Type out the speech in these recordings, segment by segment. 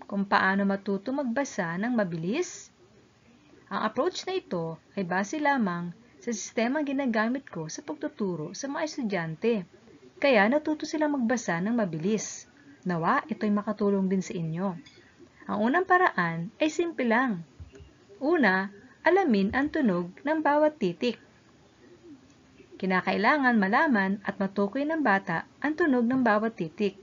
kung paano matuto magbasa ng mabilis? Ang approach na ito ay base lamang sa sistemang ginagamit ko sa pagtuturo sa mga estudyante. Kaya natuto silang magbasa ng mabilis. Nawa, ito'y makatulong din sa inyo. Ang unang paraan ay simple lang. Una, alamin ang tunog ng bawat titik. Kinakailangan malaman at matukoy ng bata ang tunog ng bawat titik.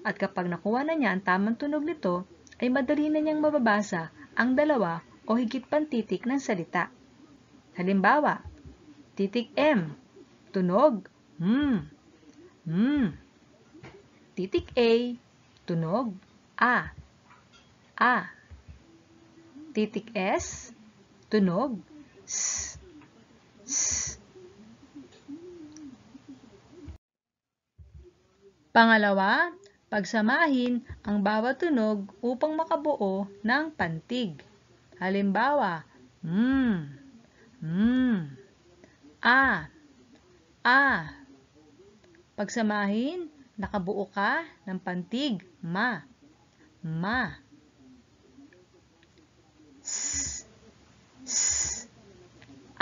At kapag nakuha na niya ang tamang tunog nito, ay madali na niyang mababasa ang dalawa o higit pang titik ng salita. Halimbawa, titik M, tunog Titik A, tunog A. Titik S, tunog S. Pangalawa, pagsamahin ang bawat tunog upang makabuo ng pantig. Halimbawa, A. Pagsamahin, nakabuo ka ng pantig ma.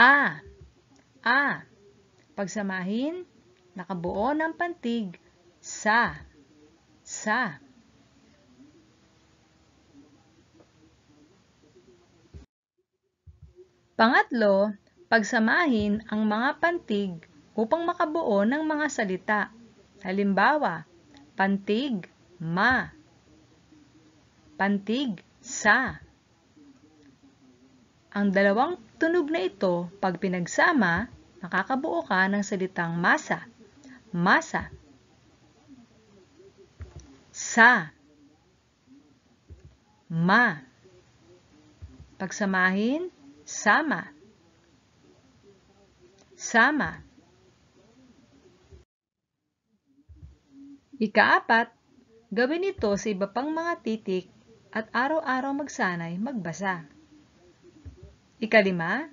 A. Pagsamahin, nakabuo ng pantig sa. Pangatlo, pagsamahin ang mga pantig upang makabuo ng mga salita. Halimbawa, pantig ma, pantig sa. Ang dalawang tunog na ito, pag pinagsama, nakakabuo ka ng salitang masa. Sa, ma. Pagsamahin, sama. Ikaapat, gawin ito sa iba pang mga titik at araw-araw magsanay magbasa. Ikalima,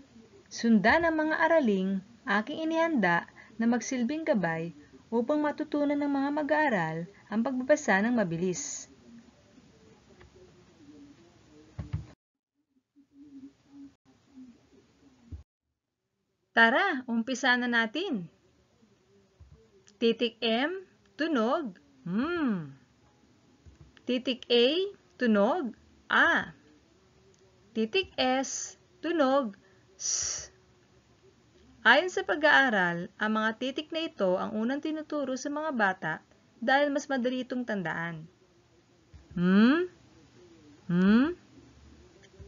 sundan ang mga araling aking inihanda na magsilbing gabay upang matutunan ng mga mag-aaral ang pagbabasa ng mabilis. Tara, umpisa na natin. Titik M, tunog Titik A, tunog A. Titik S, tunog S. Ayon sa pag-aaral, ang mga titik na ito ang unang tinuturo sa mga bata dahil mas madali itong tandaan.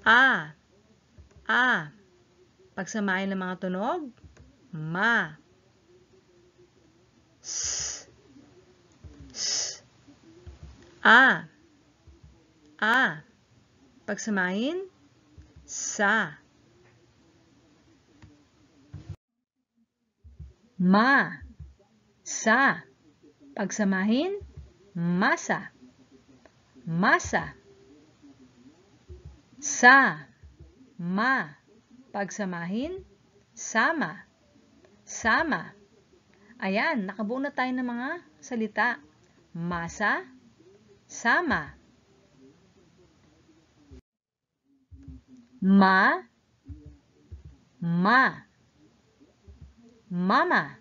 A. Pagsamahin ng mga tunog, ma. S. A. Pagsamahin, sa. Ma. Sa. Pagsamahin, masa. Sa. Ma. Pagsamahin, sama. Ayan, nakabuo na tayo ng mga salita. Masa, sama. Ma, mama.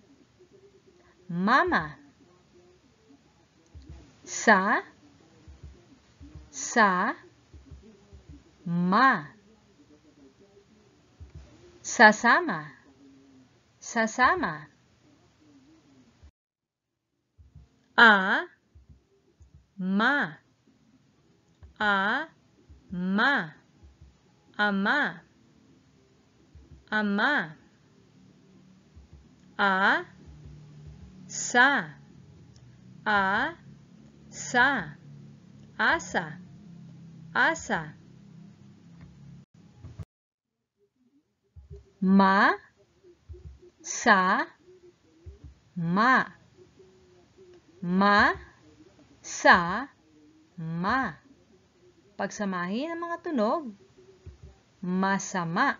Sa, ma. Sasama. A, ma. Ama. A, sa. Asa. Ma, sa, ma. Sa, ma. Pagsamahin ang mga tunog, masama.